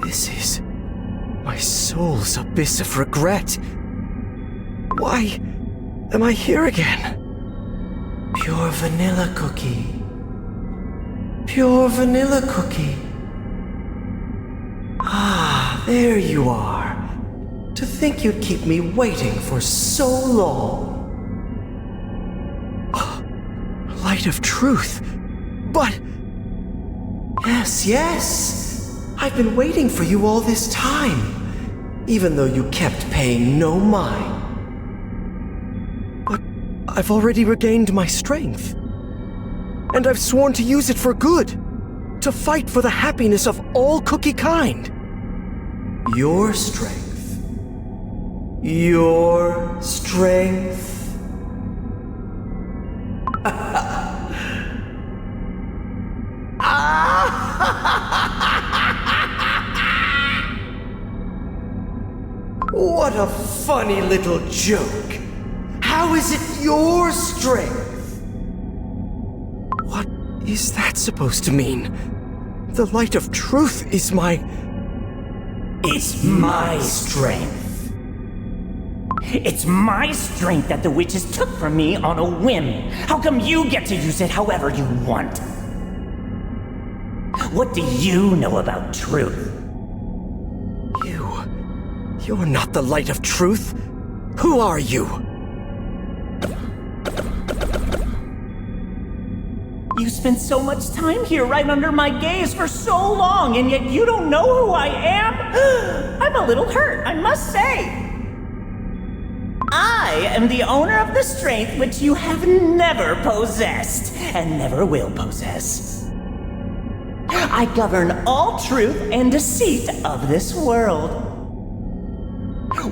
This is my soul's abyss of regret. Why am I here again? Pure vanilla cookie. Pure vanilla cookie. Ah, there you are. To think you'd keep me waiting for so long. Light of truth. But... Yes. I've been waiting for you all this time, even though you kept paying no mind. But I've already regained my strength. And I've sworn to use it for good, to fight for the happiness of all Cookiekind. Your strength. Your strength. What a funny little joke. How is it your strength? What is that supposed to mean? The light of truth is my... It's my strength. It's my strength that the witches took from me on a whim. How come you get to use it however you want? What do you know about truth? You're not the light of truth. Who are you? You spent so much time here right under my gaze for so long, and yet you don't know who I am? I'm a little hurt, I must say. I am the owner of the strength which you have never possessed, and never will possess. I govern all truth and deceit of this world.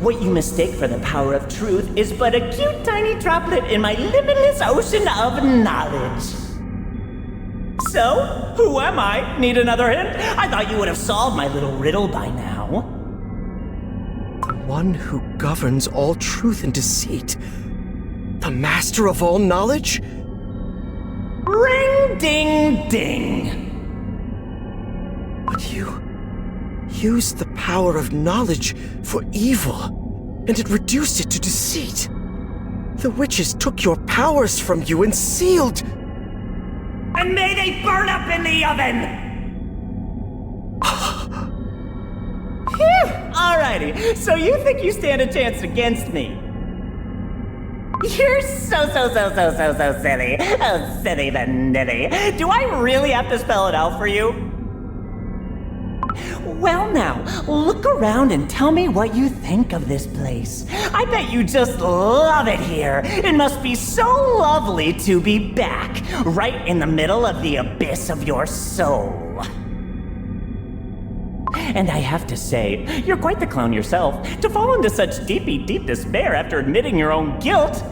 What you mistake for the power of truth is but a cute tiny droplet in my limitless ocean of knowledge. So, who am I? Need another hint? I thought you would have solved my little riddle by now. The one who governs all truth and deceit. The master of all knowledge? Ring ding ding! But you used the power of knowledge for evil, and it reduced it to deceit. The witches took your powers from you and sealed... And may they burn up in the oven! Phew! Alrighty, so you think you stand a chance against me? You're so silly. Oh, silly the nitty. Do I really have to spell it out for you? Well now, look around and tell me what you think of this place. I bet you just love it here. It must be so lovely to be back, right in the middle of the abyss of your soul. And I have to say, you're quite the clown yourself, to fall into such deep despair after admitting your own guilt.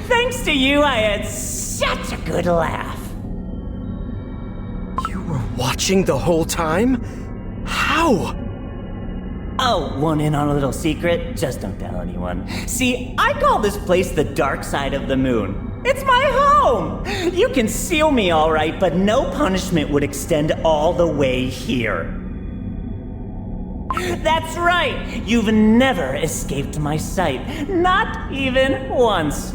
Thanks to you, I had such a good laugh. Watching the whole time? How? Oh, want in on a little secret? Just don't tell anyone. See, I call this place the dark side of the moon. It's my home! You can seal me all right, but no punishment would extend all the way here. That's right! You've never escaped my sight. Not even once.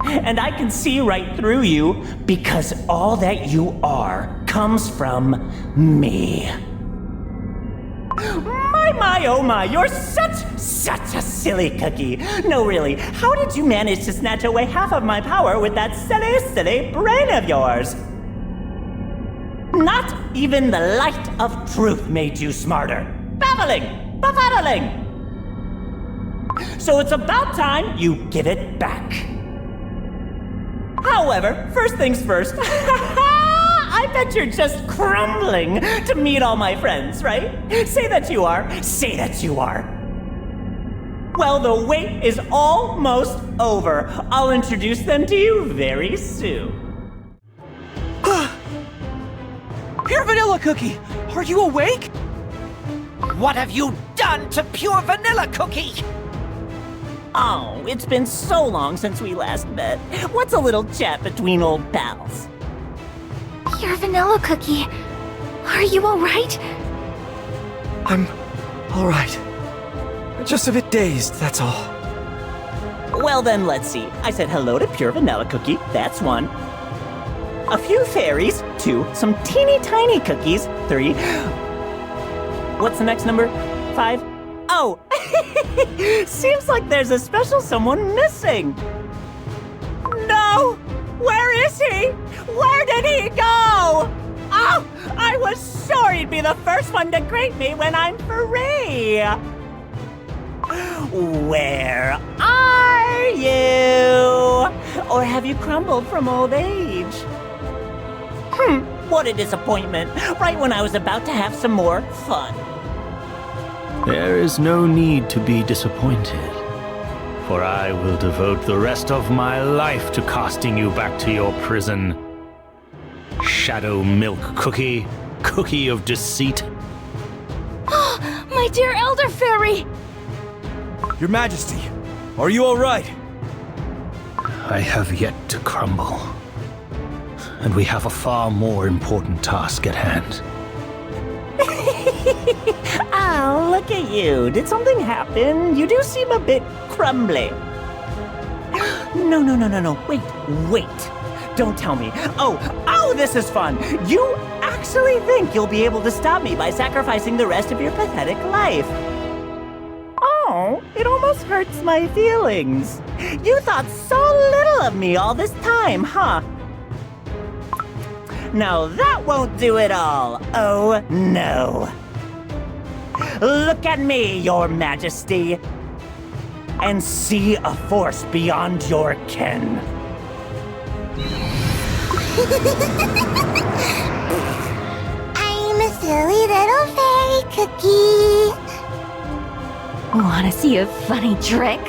And I can see right through you because all that you are comes from me. My, oh my, you're such a silly cookie. No, really, how did you manage to snatch away half of my power with that silly brain of yours? Not even the light of truth made you smarter. Baffling! Befuddling! So it's about time you give it back. However, first things first, I bet you're just crumbling to meet all my friends, right? Say that you are. Say that you are. Well, the wait is almost over. I'll introduce them to you very soon. Pure Vanilla Cookie, are you awake? What have you done to Pure Vanilla Cookie? Oh, it's been so long since we last met. What's a little chat between old pals? Pure Vanilla Cookie. Are you alright? I'm all right. Just a bit dazed, that's all. Well then, let's see. I said hello to Pure Vanilla Cookie, that's 1. A few fairies, 2. Some teeny tiny cookies, 3. What's the next number? 5? Oh! Seems like there's a special someone missing. No! Where is he? Where did he go? Oh! I was sure he'd be the first one to greet me when I'm free! Where are you? Or have you crumbled from old age? What a disappointment. Right when I was about to have some more fun. There is no need to be disappointed, for I will devote the rest of my life to casting you back to your prison. Shadow Milk Cookie, Cookie of Deceit. My dear Elder Fairy! Your Majesty, are you all right? I have yet to crumble, and we have a far more important task at hand. Oh, look at you. Did something happen? You do seem a bit crumbly. No. Wait. Don't tell me. Oh, this is fun. You actually think you'll be able to stop me by sacrificing the rest of your pathetic life. Oh, it almost hurts my feelings. You thought so little of me all this time, huh? Now that won't do it all. Oh, no. Look at me, Your Majesty, and see a force beyond your ken. I'm a silly little fairy cookie. Wanna see a funny trick?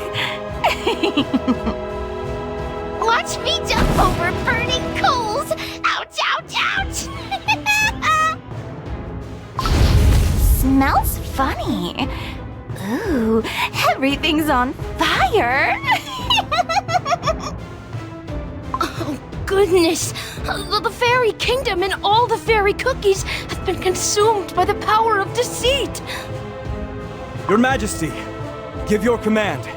Watch me jump over burning coals! Ouch, ouch, ouch! Smells funny. Ooh, everything's on fire! Oh, goodness! The fairy kingdom and all the fairy cookies have been consumed by the power of deceit! Your Majesty, give your command.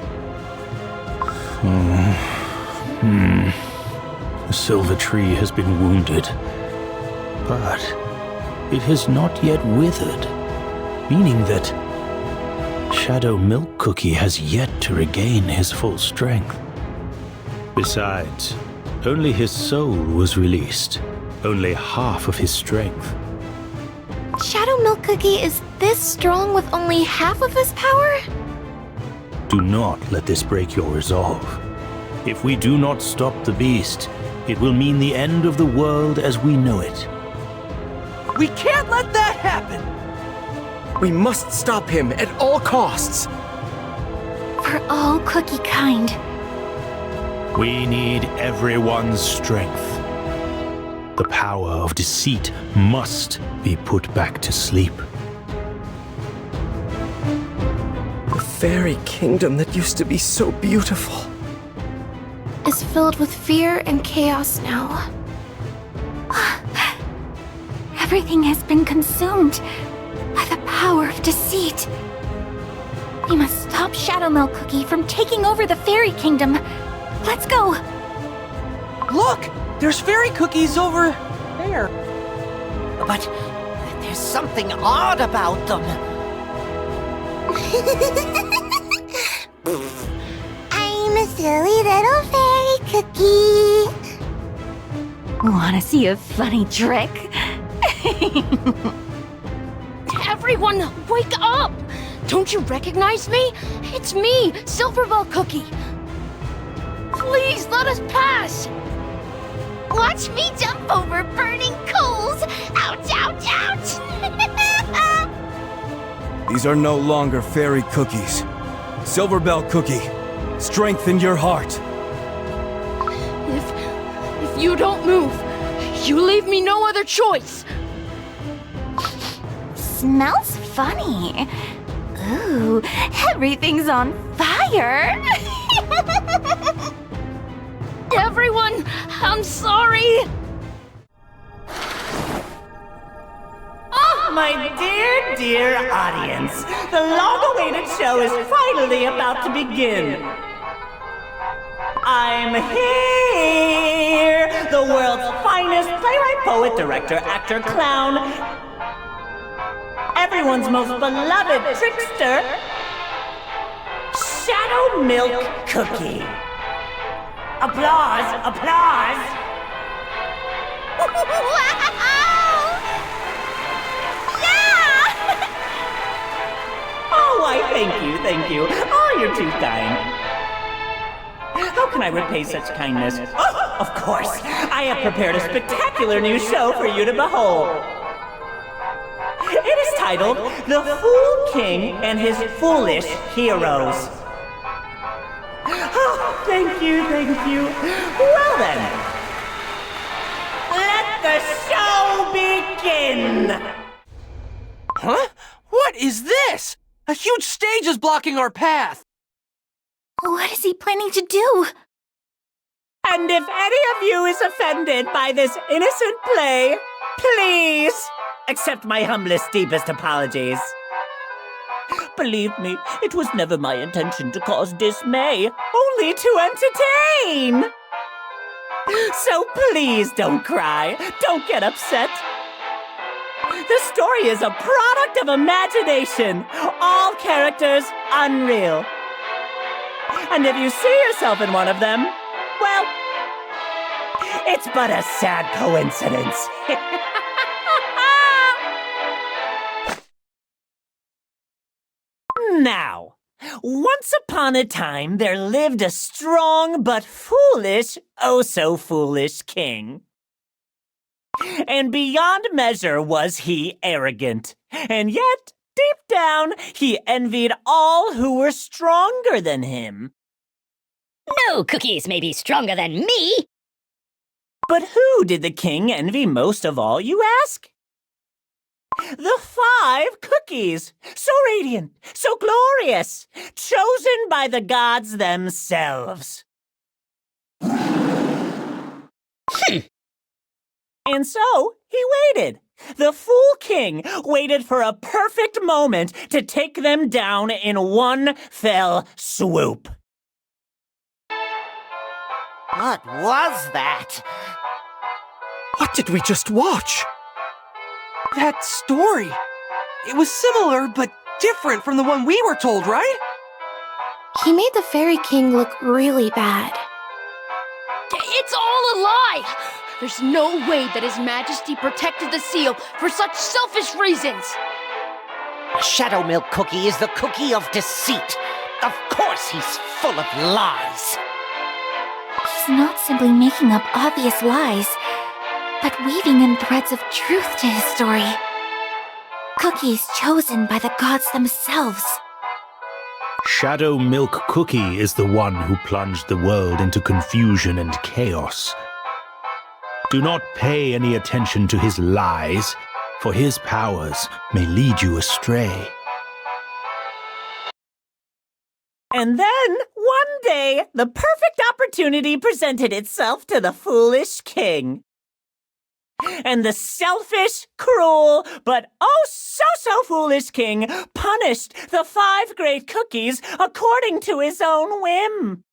The silver tree has been wounded, but it has not yet withered, meaning that Shadow Milk Cookie has yet to regain his full strength. Besides, only his soul was released, only half of his strength. Shadow Milk Cookie is this strong with only half of his power? Do not let this break your resolve. If we do not stop the beast, it will mean the end of the world as we know it. We can't let that happen! We must stop him at all costs. For all Cookiekind. We need everyone's strength. The power of deceit must be put back to sleep. The fairy kingdom that used to be so beautiful Is filled with fear and chaos now. Everything has been consumed by the power of deceit. We must stop Shadow Milk Cookie from taking over the fairy kingdom. Let's go! Look! There's fairy cookies over there. But there's something odd about them. I'm a silly little fairy cookie. Wanna see a funny trick? Everyone, wake up! Don't you recognize me? It's me, Silverbell Cookie. Please let us pass! Watch me jump over burning coals! Ouch, ouch, ouch! These are no longer fairy cookies. Silverbell Cookie, strengthen your heart. If you don't move, you leave me no other choice. Smells funny. Ooh, everything's on fire! Everyone, I'm sorry. my dear, dear audience. The long-awaited show is finally about to begin. I'm here! The world's finest playwright, poet, director, actor, clown, everyone's most beloved trickster, Shadow Milk Cookie. Applause, applause! Oh, why, thank you. Oh, you're too kind. How can I repay such kindness? Oh, of course! I have prepared a spectacular new show for you to behold. It is titled The Fool King and His Foolish Heroes. Oh, thank you. Well then, let the show begin! Huh? What is this? A huge stage is blocking our path! What is he planning to do? And if any of you is offended by this innocent play, please accept my humblest, deepest apologies. Believe me, it was never my intention to cause dismay, only to entertain. So please don't cry, don't get upset. The story is a product of imagination, all characters unreal. And if you see yourself in one of them, well, it's but a sad coincidence. Now, once upon a time, there lived a strong but foolish, oh so foolish king. And beyond measure was he arrogant, and yet, deep down, he envied all who were stronger than him. No cookies may be stronger than me! But who did the king envy most of all, you ask? The 5 cookies, so radiant, so glorious, chosen by the gods themselves. And so, he waited. The Fool King waited for a perfect moment to take them down in one fell swoop. What was that? What did we just watch? That story. It was similar, but different from the one we were told, right? He made the Fairy King look really bad. It's all a lie! There's no way that His Majesty protected the seal for such selfish reasons! Shadow Milk Cookie is the cookie of deceit. Of course he's full of lies. He's not simply making up obvious lies, but weaving in threads of truth to his story. Cookies chosen by the gods themselves. Shadow Milk Cookie is the one who plunged the world into confusion and chaos. Do not pay any attention to his lies, for his powers may lead you astray. And then, one day, the perfect opportunity presented itself to the foolish king. And the selfish, cruel, but oh so foolish king punished the 5 great cookies according to his own whim.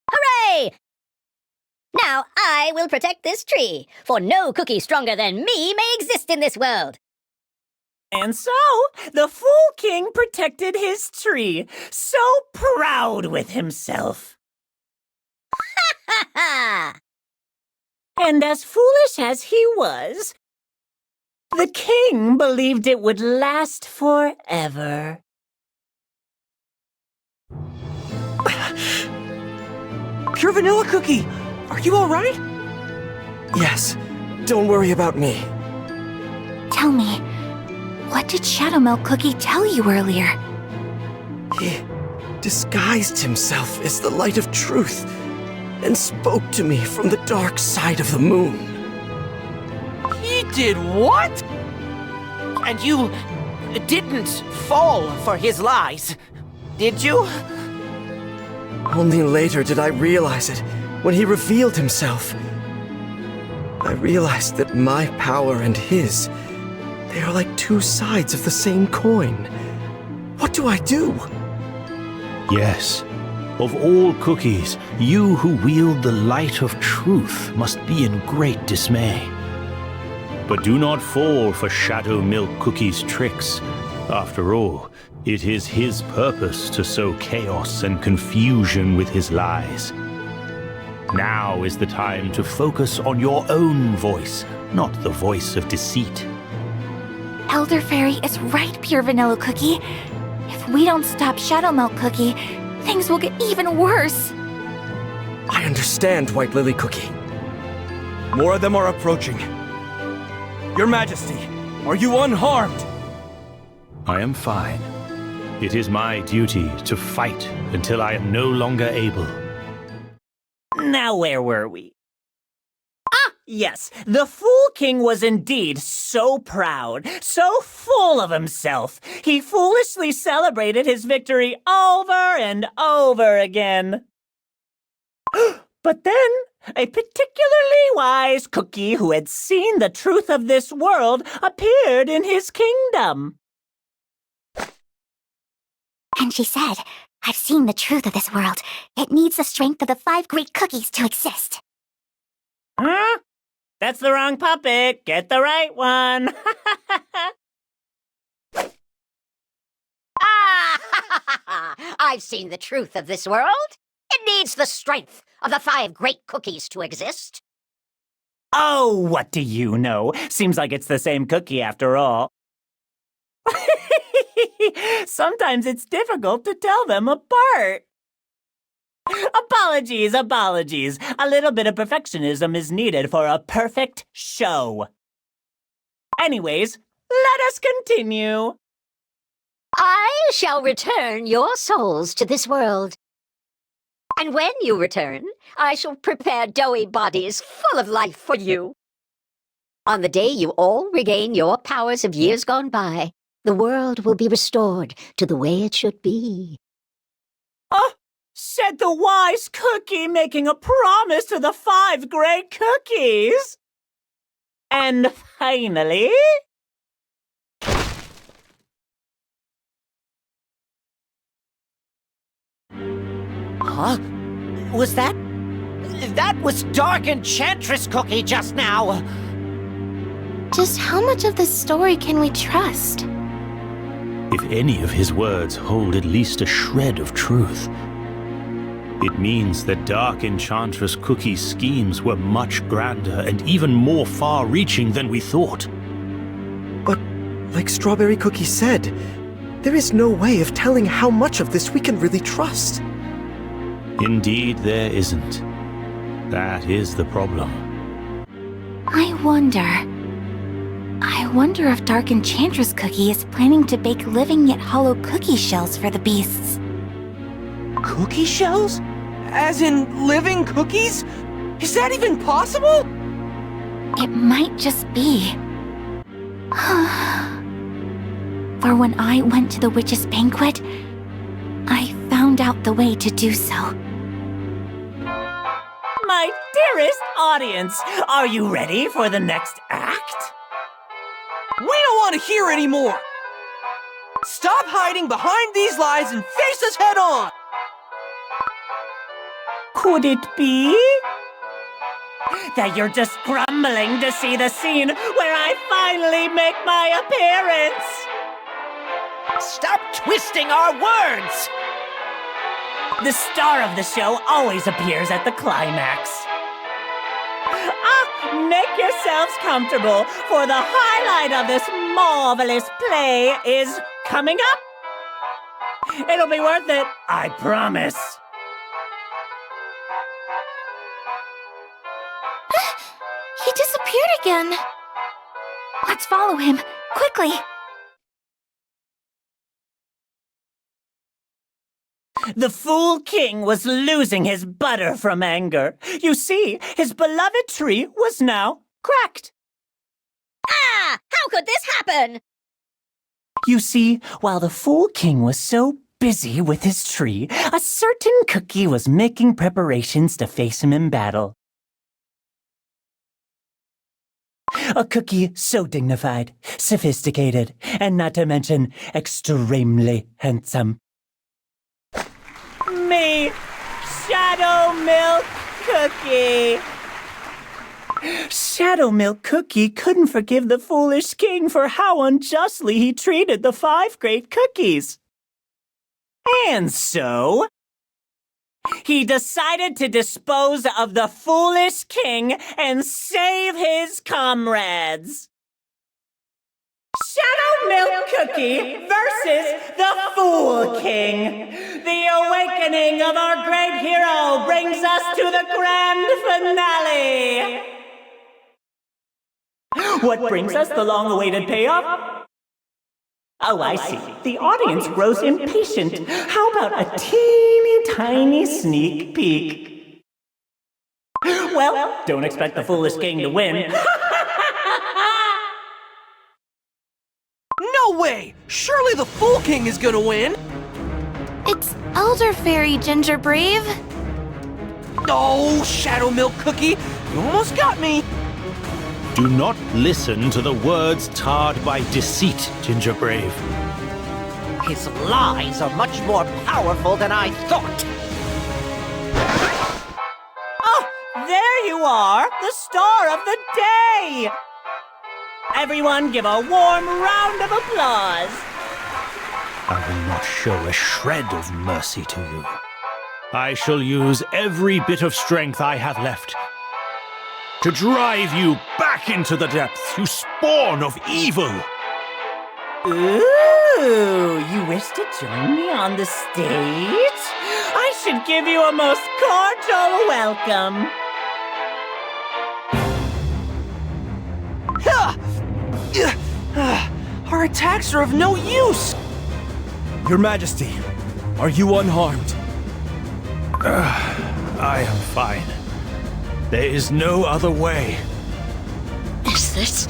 Hooray! Now I will protect this tree, for no cookie stronger than me may exist in this world. And so, the Fool King protected his tree, so proud with himself. Ha ha! And as foolish as he was, the king believed it would last forever. Pure vanilla cookie! Are you alright? Yes. Don't worry about me. Tell me, what did Shadow Milk Cookie tell you earlier? He disguised himself as the light of truth and spoke to me from the dark side of the moon. He did what? And you didn't fall for his lies, did you? Only later did I realize it, when he revealed himself. I realized that my power and his, they are like two sides of the same coin. What do I do? Yes. Of all cookies, you who wield the light of truth must be in great dismay. But do not fall for Shadow Milk Cookie's tricks. After all, it is his purpose to sow chaos and confusion with his lies. Now is the time to focus on your own voice, not the voice of deceit. Elder Fairy is right, Pure Vanilla Cookie. If we don't stop Shadow Milk Cookie, things will get even worse. I understand, White Lily Cookie. More of them are approaching. Your Majesty, are you unharmed? I am fine. It is my duty to fight until I am no longer able. Now where were we? Ah, yes, the Fool King was indeed so proud, so full of himself. He foolishly celebrated his victory over and over again. But then, a particularly wise cookie who had seen the truth of this world appeared in his kingdom. And she said, I've seen the truth of this world. It needs the strength of the 5 great cookies to exist. Huh? That's the wrong puppet. Get the right one. I've seen the truth of this world. It needs the strength of the 5 great cookies to exist. Oh, what do you know? Seems like it's the same cookie after all. Sometimes it's difficult to tell them apart. Apologies. A little bit of perfectionism is needed for a perfect show. Anyways, let us continue. I shall return your souls to this world. And when you return, I shall prepare doughy bodies full of life for you. On the day you all regain your powers of years gone by, the world will be restored to the way it should be. Oh, said the wise cookie making a promise to the 5 great cookies. And finally... Huh? Was that... That was Dark Enchantress Cookie just now! Just how much of this story can we trust? If any of his words hold at least a shred of truth, it means that Dark Enchantress Cookie's schemes were much grander and even more far-reaching than we thought. But, like Strawberry Cookie said, there is no way of telling how much of this we can really trust. Indeed, there isn't. That is the problem. I wonder if Dark Enchantress Cookie is planning to bake living yet hollow cookie shells for the beasts. Cookie shells? As in living cookies? Is that even possible? It might just be. For when I went to the witch's banquet, I found out the way to do so. My dearest audience, are you ready for the next act? We don't want to hear anymore! Stop hiding behind these lies and face us head on! Could it be that you're just grumbling to see the scene where I finally make my appearance? Stop twisting our words! The star of the show always appears at the climax. Make yourselves comfortable, for the highlight of this marvelous play is coming up. It'll be worth it, I promise. He disappeared again. Let's follow him, quickly. The Fool King was losing his butter from anger. You see, his beloved tree was now cracked. Ah! How could this happen? You see, while the Fool King was so busy with his tree, a certain cookie was making preparations to face him in battle. A cookie so dignified, sophisticated, and not to mention extremely handsome. Me, Shadow Milk Cookie. Shadow Milk Cookie couldn't forgive the foolish king for how unjustly he treated the 5 great cookies. And so, he decided to dispose of the foolish king and save his comrades. Shadow Milk Cookie versus the Fool King. The awakening of our great hero brings us to the grand finale. What brings us the long-awaited payoff? Oh, I see. The audience grows impatient. How about a teeny tiny sneak peek? Well, don't expect the foolish king to win. No way! Surely the Fool King is gonna win! It's Elder Fairy, Ginger Brave. Oh, Shadow Milk Cookie, you almost got me! Do not listen to the words tarred by deceit, Ginger Brave. His lies are much more powerful than I thought. Oh, there you are, the star of the day! Everyone give a warm round of applause. I will not show a shred of mercy to you. I shall use every bit of strength I have left to drive you back into the depths, you spawn of evil! Ooh, you wish to join me on the stage? I should give you a most cordial welcome. Our attacks are of no use! Your Majesty, are you unharmed? I am fine. There is no other way. Is this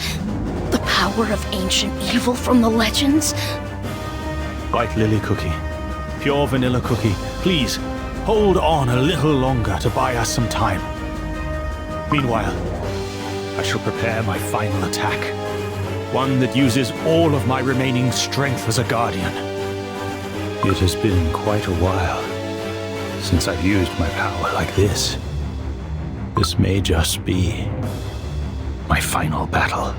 the power of ancient evil from the legends? White Lily Cookie, pure vanilla cookie, please hold on a little longer to buy us some time. Meanwhile, I shall prepare my final attack. One that uses all of my remaining strength as a guardian. It has been quite a while since I've used my power like this. This may just be my final battle.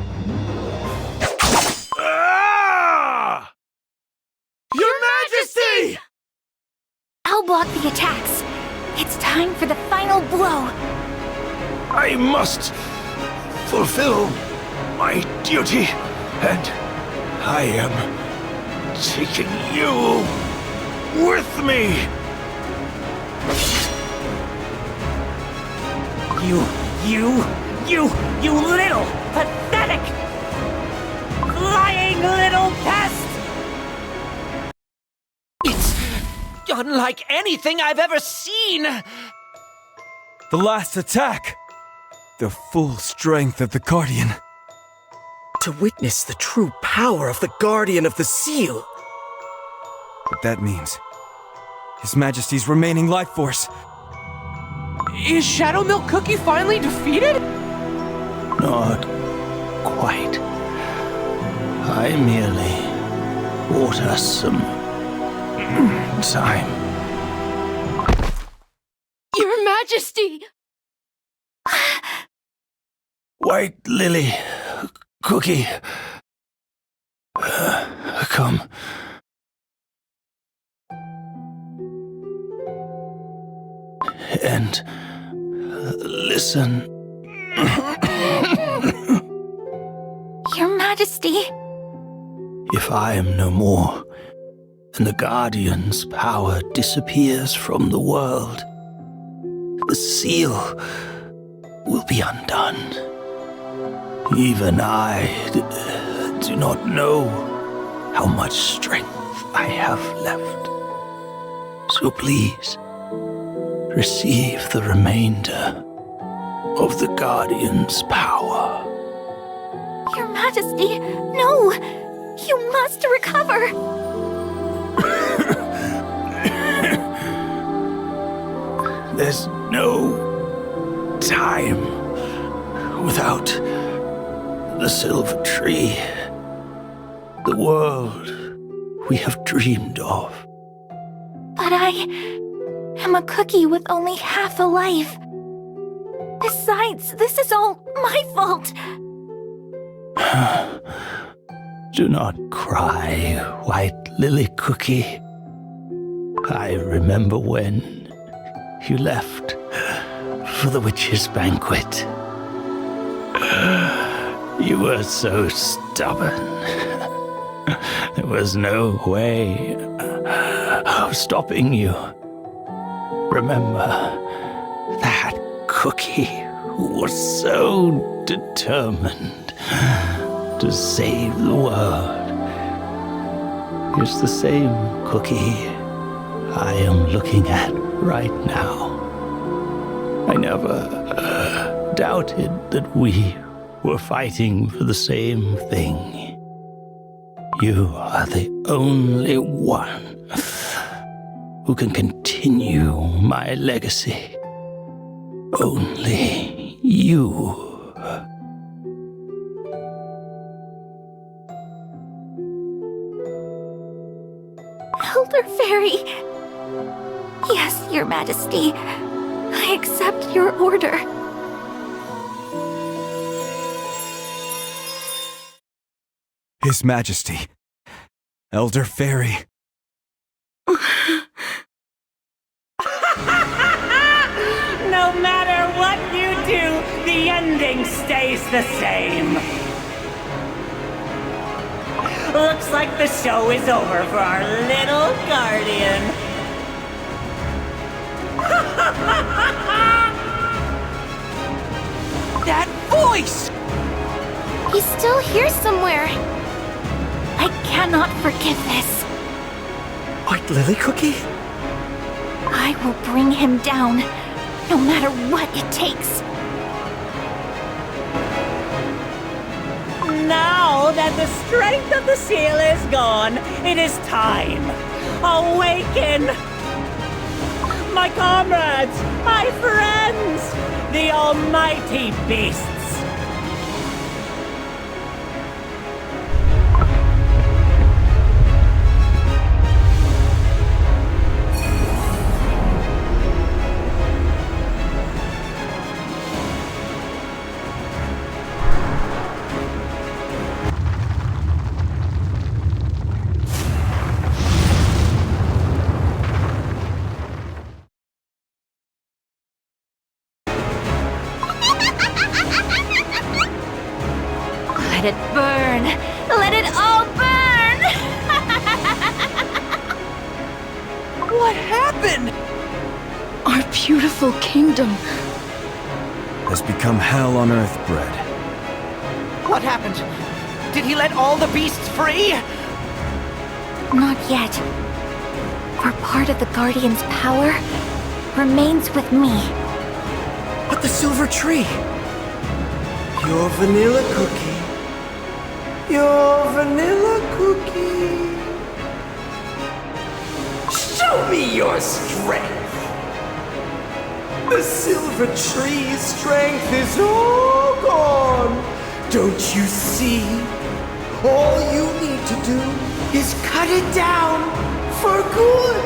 Ah! Your Majesty! I'll block the attacks. It's time for the final blow. I must fulfill my duty, and I am taking you with me. You little, pathetic, flying little pest! It's unlike anything I've ever seen! The last attack! The full strength of the Guardian. To witness the true power of the Guardian of the Seal. But that means His Majesty's remaining life force. Is Shadow Milk Cookie finally defeated? Not quite. I merely bought us some time. Your Majesty! White Lily Cookie. Come. And listen. Your Majesty. If I am no more, and the Guardian's power disappears from the world, the seal will be undone. Even I do not know how much strength I have left. So please, receive the remainder of the Guardian's power. Your Majesty, no! You must recover! There's no time without the silver tree. The world we have dreamed of. But I am a cookie with only half a life. Besides, this is all my fault. Do not cry, white lily cookie. I remember when you left for the witch's banquet. You were so stubborn. There was no way of stopping you. Remember that cookie who was so determined to save the world? It's the same cookie I am looking at right now. I never doubted that we were fighting for the same thing. You are the only one who can continue my legacy. Only you. Elder Faerie. Yes, Your Majesty. I accept your order. His Majesty, Elder Faerie. No matter what you do, the ending stays the same. Looks like the show is over for our little guardian. That voice! He's still here somewhere. I cannot forgive this. White Lily Cookie? I will bring him down, no matter what it takes. Now that the strength of the seal is gone, it is time. Awaken! My comrades, my friends, the almighty beasts. Let it burn! Let it all burn! What happened? Our beautiful kingdom. Has become hell on Earthbread. What happened? Did he let all the beasts free? Not yet. For part of the Guardian's power remains with me. But the silver tree! Your vanilla cookie. Your vanilla cookie. Show me your strength. The silver tree's strength is all gone. Don't you see? All you need to do is cut it down for good.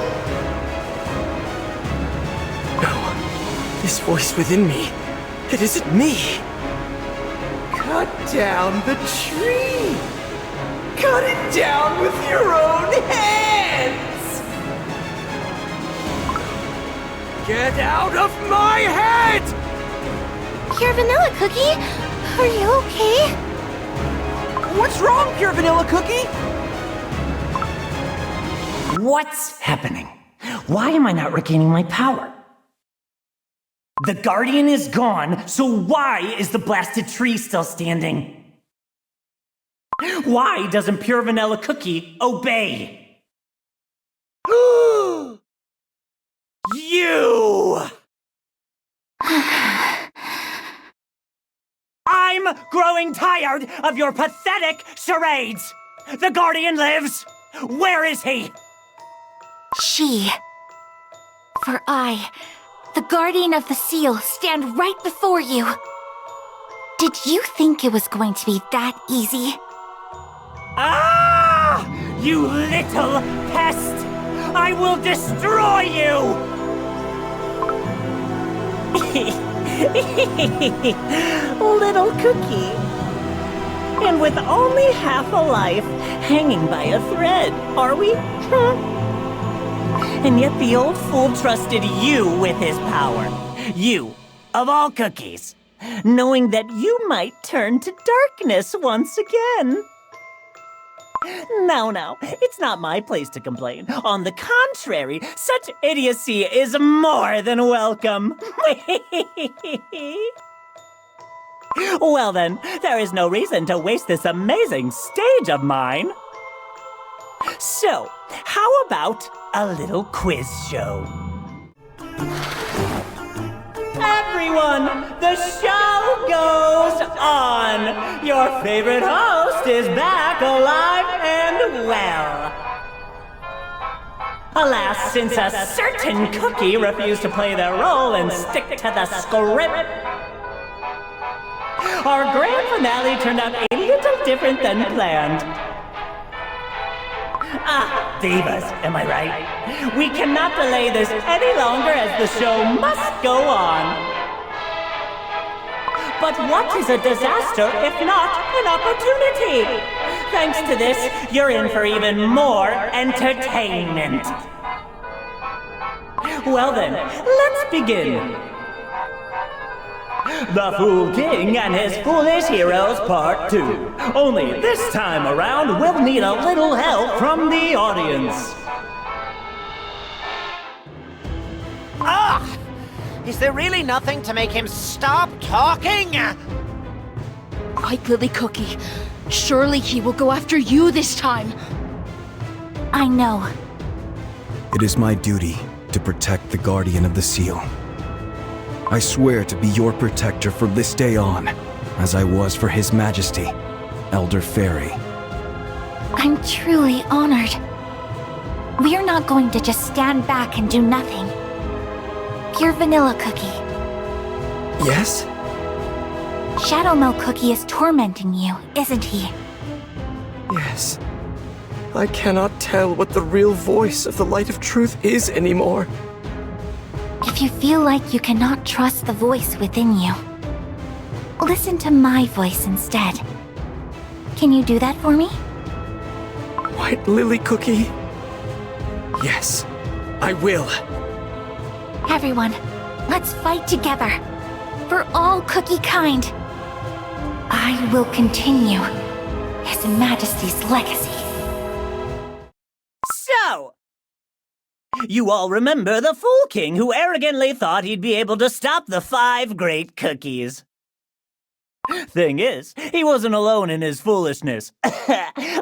No, this voice within me, it isn't me. Cut down the tree! Cut it down with your own hands! Get out of my head! Pure Vanilla Cookie, are you okay? What's wrong, Pure Vanilla Cookie? What's happening? Why am I not regaining my power? The Guardian is gone, so why is the blasted tree still standing? Why doesn't Pure Vanilla Cookie obey? You! I'm growing tired of your pathetic charades! The Guardian lives! Where is he? She. For I, the Guardian of the Seal, stand right before you. Did you think it was going to be that easy? Ah! You little pest! I will destroy you! Little Cookie. And with only half a life, hanging by a thread, are we? And yet the old fool trusted you with his power. You, of all cookies, knowing that you might turn to darkness once again. No, it's not my place to complain. On the contrary, such idiocy is more than welcome. Well then, there is no reason to waste this amazing stage of mine. So, how about a little quiz show? Everyone, the show goes on! Your favorite host is back alive and well. Alas, since a certain cookie refused to play their role and stick to the script, our grand finale turned out a little different than planned. Ah, divas, am I right? We cannot delay this any longer as the show must go on. But what is a disaster if not an opportunity? Thanks to this, you're in for even more entertainment. Well then, let's begin. The Fool King and His Foolish Heroes Part 2. Only this time around, we'll need a little help from the audience. Ah! Is there really nothing to make him stop talking? Right, Lily Cookie. Surely he will go after you this time. I know. It is my duty to protect the Guardian of the Seal. I swear to be your protector from this day on, as I was for His Majesty, Elder Faerie. I'm truly honored. We're not going to just stand back and do nothing. Pure Vanilla Cookie. Yes? Shadow Milk Cookie is tormenting you, isn't he? Yes. I cannot tell what the real voice of the light of truth is anymore. If you feel like you cannot trust the voice within you, listen to my voice instead. Can you do that for me? White Lily Cookie? Yes, I will. Everyone, let's fight together. For all Cookiekind. I will continue His Majesty's legacy. So, you all remember the Fool King who arrogantly thought he'd be able to stop the 5 great cookies. Thing is, he wasn't alone in his foolishness.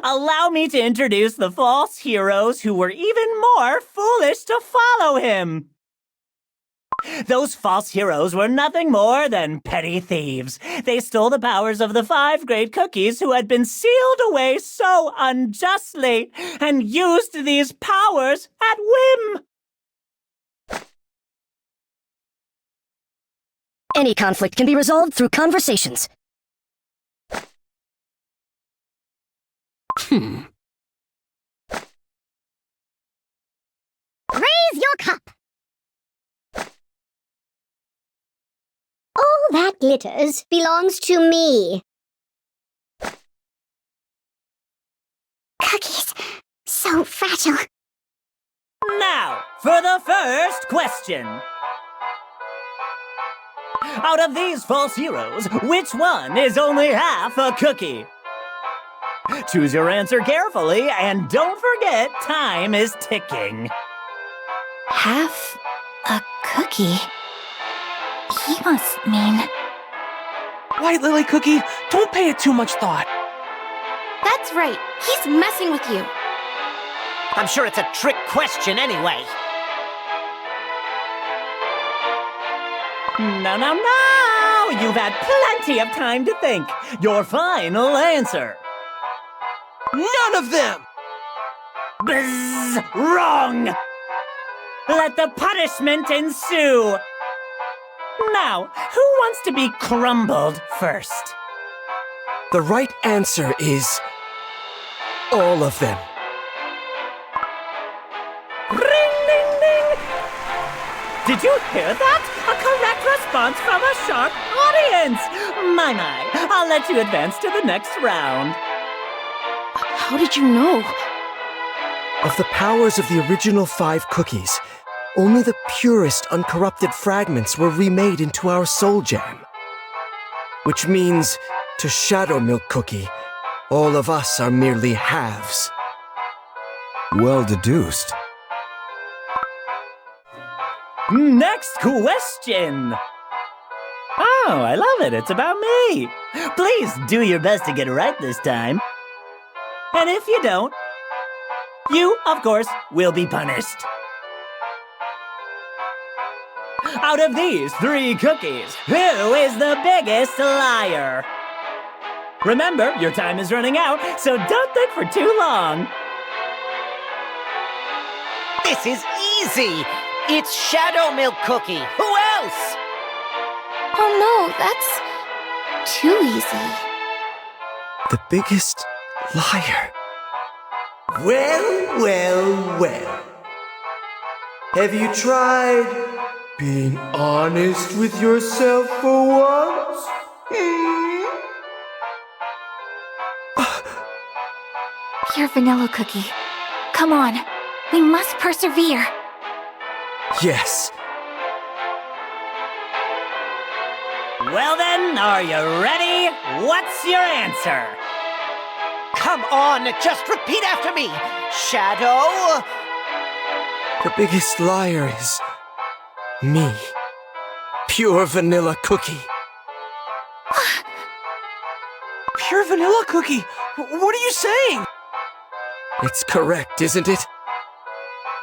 Allow me to introduce the false heroes who were even more foolish to follow him. Those false heroes were nothing more than petty thieves. They stole the powers of the 5 great cookies who had been sealed away so unjustly, and used these powers at whim. Any conflict can be resolved through conversations. Raise your cup. All that glitters belongs to me. Cookies, so fragile. Now, for the first question. Out of these false heroes, which one is only half a cookie? Choose your answer carefully, and don't forget, time is ticking. Half a cookie? He must mean... White Lily Cookie, don't pay it too much thought. That's right. He's messing with you. I'm sure it's a trick question anyway. No. You've had plenty of time to think. Your final answer. None of them! Bzzz! Wrong! Let the punishment ensue! Now, who wants to be crumbled first? The right answer is all of them. Ring, ding, ding! Did you hear that? A correct response from a sharp audience! My, I'll let you advance to the next round. How did you know? Of the powers of the original 5 cookies, only the purest uncorrupted fragments were remade into our soul gem. Which means, to Shadow Milk Cookie, all of us are merely halves. Well deduced. Next question! Oh, I love it. It's about me. Please do your best to get it right this time. And if you don't, you, of course, will be punished. Out of these 3 cookies, who is the biggest liar? Remember, your time is running out, so don't think for too long. This is easy. It's Shadow Milk Cookie. Who else? Oh no, that's too easy. The biggest liar. Well, well, well. Have you tried being honest with yourself for once? Pure vanilla cookie. Come on, we must persevere. Yes. Well then, are you ready? What's your answer? Come on, just repeat after me. Shadow... The biggest liar is me. Pure vanilla cookie. Pure vanilla cookie? What are you saying? It's correct, isn't it?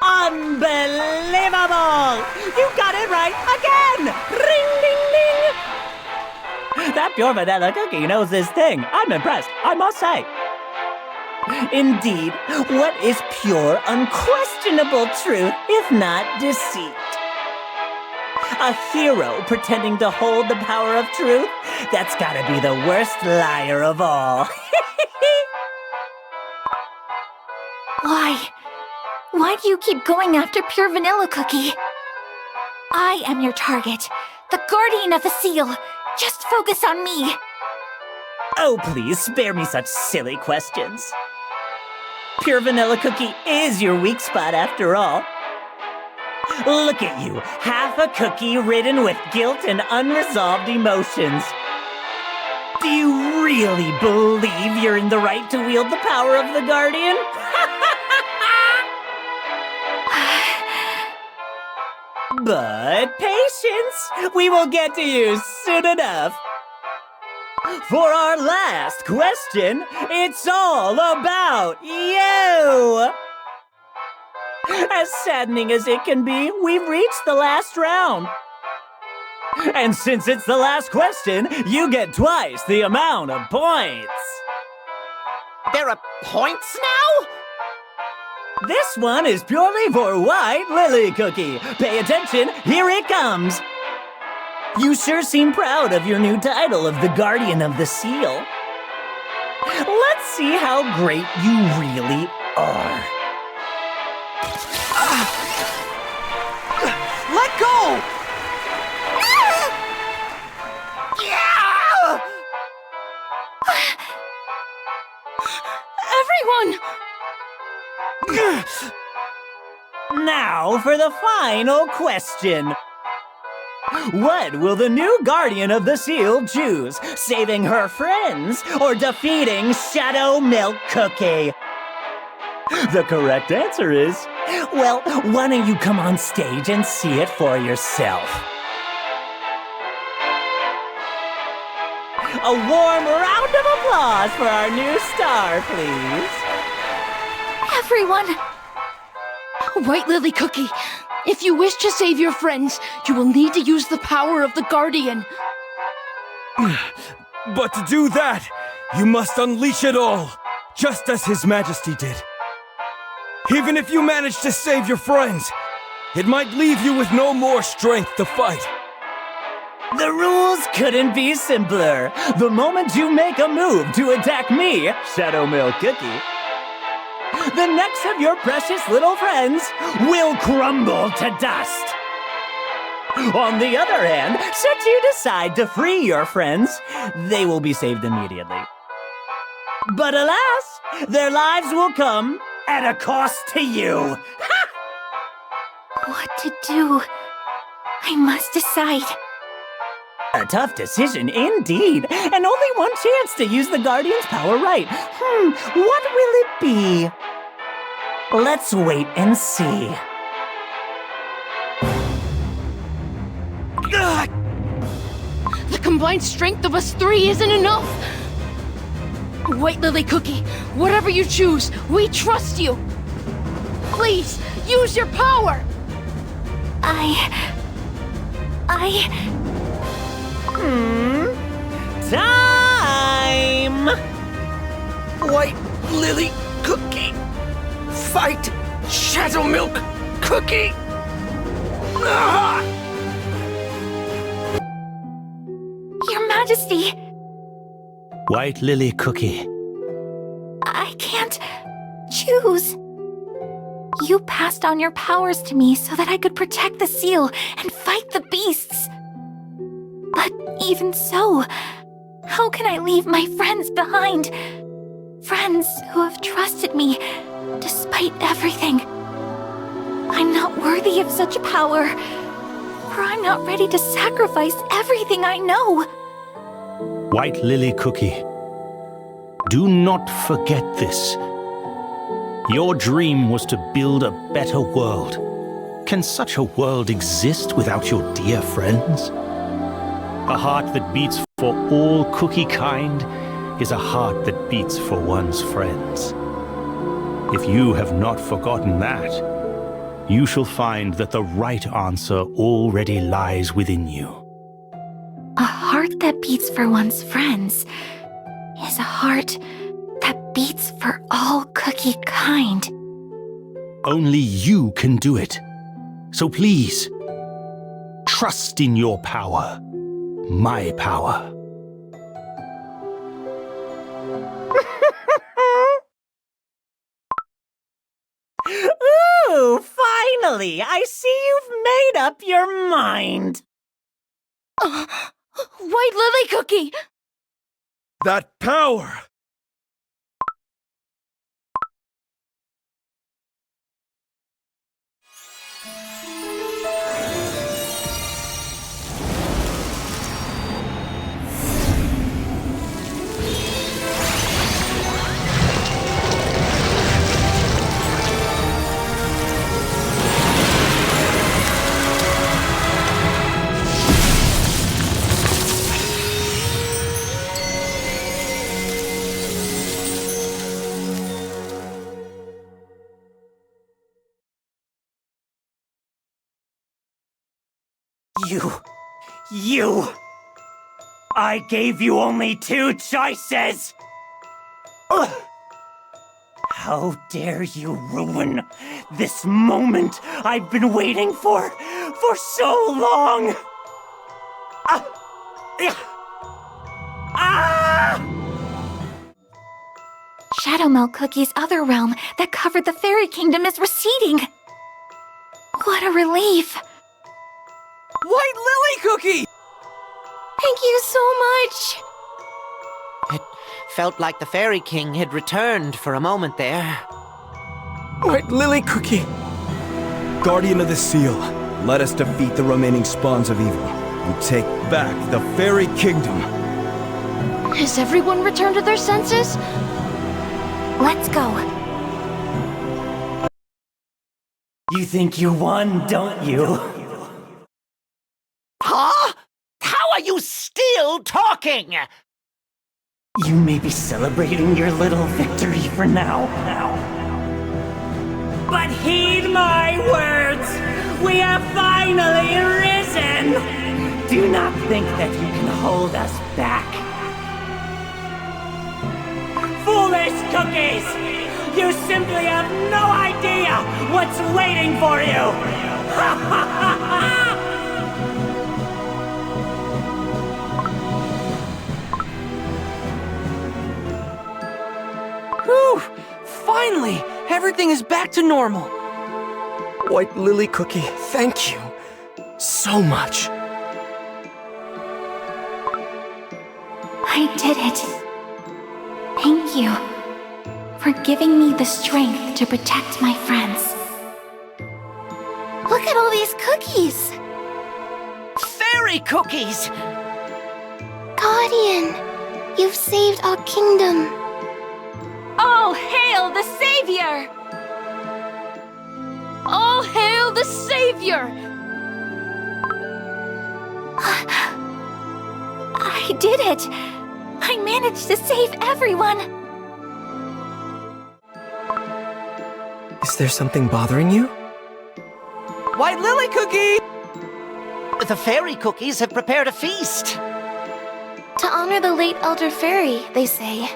Unbelievable! You got it right again! Ring, ding, ding! That pure vanilla cookie knows this thing. I'm impressed, I must say. Indeed, what is pure, unquestionable truth if not deceit? A hero pretending to hold the power of truth? That's gotta be the worst liar of all. Why? Why do you keep going after Pure Vanilla Cookie? I am your target, the guardian of the seal. Just focus on me. Oh, please, spare me such silly questions. Pure Vanilla Cookie is your weak spot after all. Look at you, half a cookie ridden with guilt and unresolved emotions. Do you really believe you're in the right to wield the power of the Guardian? But patience! We will get to you soon enough. For our last question, it's all about you! As saddening as it can be, we've reached the last round. And since it's the last question, you get twice the amount of points. There are points now? This one is purely for White Lily Cookie. Pay attention, here it comes. You sure seem proud of your new title of the Guardian of the Seal. Let's see how great you really are. Let go! Everyone! Now for the final question. What will the new Guardian of the Seal choose? Saving her friends or defeating Shadow Milk Cookie? The correct answer is, well, why don't you come on stage and see it for yourself? A warm round of applause for our new star, please. Everyone! White Lily Cookie, if you wish to save your friends, you will need to use the power of the Guardian. But to do that, you must unleash it all, just as His Majesty did. Even if you manage to save your friends, it might leave you with no more strength to fight. The rules couldn't be simpler. The moment you make a move to attack me, Shadow Milk Cookie, the necks of your precious little friends will crumble to dust. On the other hand, should you decide to free your friends, they will be saved immediately. But alas, their lives will come at a cost to you. What to do? I must decide. A tough decision indeed, and only one chance to use the Guardian's power right. What will it be? Let's wait and see. The combined strength of us three isn't enough! White Lily Cookie, whatever you choose, we trust you! Please, use your power! Time! White Lily Cookie! Fight Shadow Milk Cookie! Ah! Your Majesty! White Lily Cookie. I can't choose. You passed on your powers to me so that I could protect the seal and fight the beasts. But even so, how can I leave my friends behind? Friends who have trusted me despite everything. I'm not worthy of such power, for I'm not ready to sacrifice everything I know. White Lily Cookie. Do not forget this. Your dream was to build a better world. Can such a world exist without your dear friends? A heart that beats for all Cookiekind is a heart that beats for one's friends. If you have not forgotten that, you shall find that the right answer already lies within you. A heart that beats for one's friends is a heart that beats for all Cookiekind. Only you can do it. So please, trust in your power. My power. Ooh, finally! I see you've made up your mind. White Lily Cookie! That power! You! I gave you only two choices! Ugh. How dare you ruin this moment I've been waiting for so long! Shadow Milk Cookie's other realm that covered the Faerie Kingdom is receding. What a relief! White Lily Cookie! Thank you so much! It felt like the Fairy King had returned for a moment there. White Lily Cookie! Guardian of the Seal, let us defeat the remaining spawns of evil and take back the Faerie Kingdom. Has everyone returned to their senses? Let's go. You think you won, don't you? Huh? How are you still talking? You may be celebrating your little victory for now. But heed my words! We have finally risen! Do not think that you can hold us back. Foolish cookies! You simply have no idea what's waiting for you! Ha ha ha ha! Finally! Everything is back to normal. White Lily Cookie, thank you so much. I did it. Thank you for giving me the strength to protect my friends. Look at all these cookies! Fairy cookies! Guardian, you've saved our kingdom. All hail the Savior! All hail the Savior! I did it! I managed to save everyone! Is there something bothering you? White Lily Cookie! The fairy cookies have prepared a feast. To honor the late Elder Faerie, they say.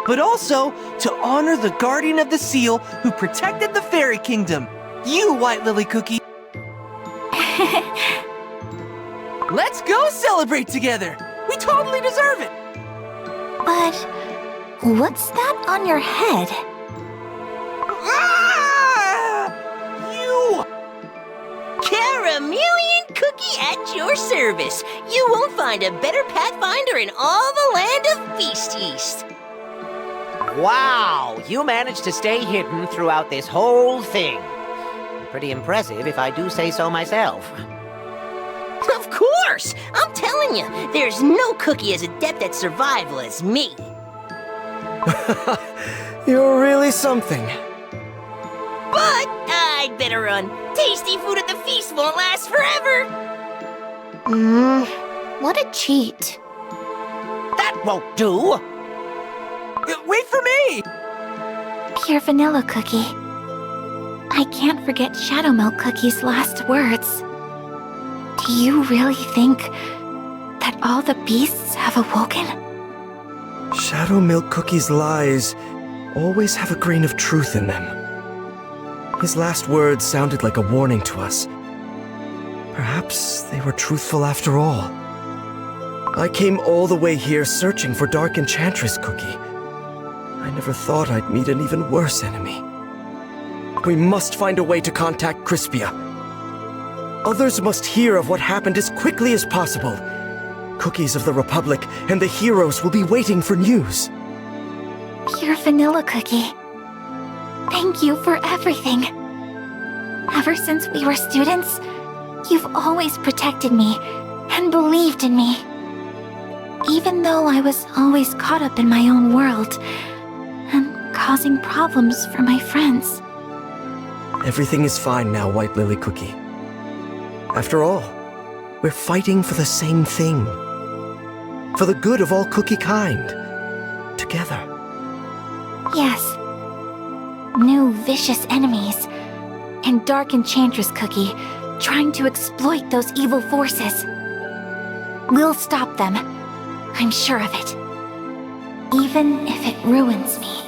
But also to honor the guardian of the seal who protected the fairy kingdom. You, White Lily Cookie. Let's go celebrate together. We totally deserve it. But what's that on your head? Ah! You! Caramelian Cookie at your service. You won't find a better pathfinder in all the land of Feast Yeast. Wow, you managed to stay hidden throughout this whole thing. Pretty impressive, if I do say so myself. Of course! I'm telling you, there's no cookie as adept at survival as me. You're really something. But I'd better run. Tasty food at the feast won't last forever. What a cheat. That won't do! Wait for me! Pure vanilla cookie. I can't forget Shadow Milk Cookie's last words. Do you really think that all the beasts have awoken? Shadow Milk Cookie's lies always have a grain of truth in them. His last words sounded like a warning to us. Perhaps they were truthful after all. I came all the way here searching for Dark Enchantress Cookie. I never thought I'd meet an even worse enemy. We must find a way to contact Crispia. Others must hear of what happened as quickly as possible. Cookies of the Republic and the heroes will be waiting for news. Pure vanilla cookie. Thank you for everything. Ever since we were students, you've always protected me and believed in me. Even though I was always caught up in my own world and causing problems for my friends. Everything is fine now, White Lily Cookie. After all, we're fighting for the same thing. For the good of all Cookiekind. Together. Yes. New vicious enemies. And Dark Enchantress Cookie trying to exploit those evil forces. We'll stop them. I'm sure of it. Even if it ruins me.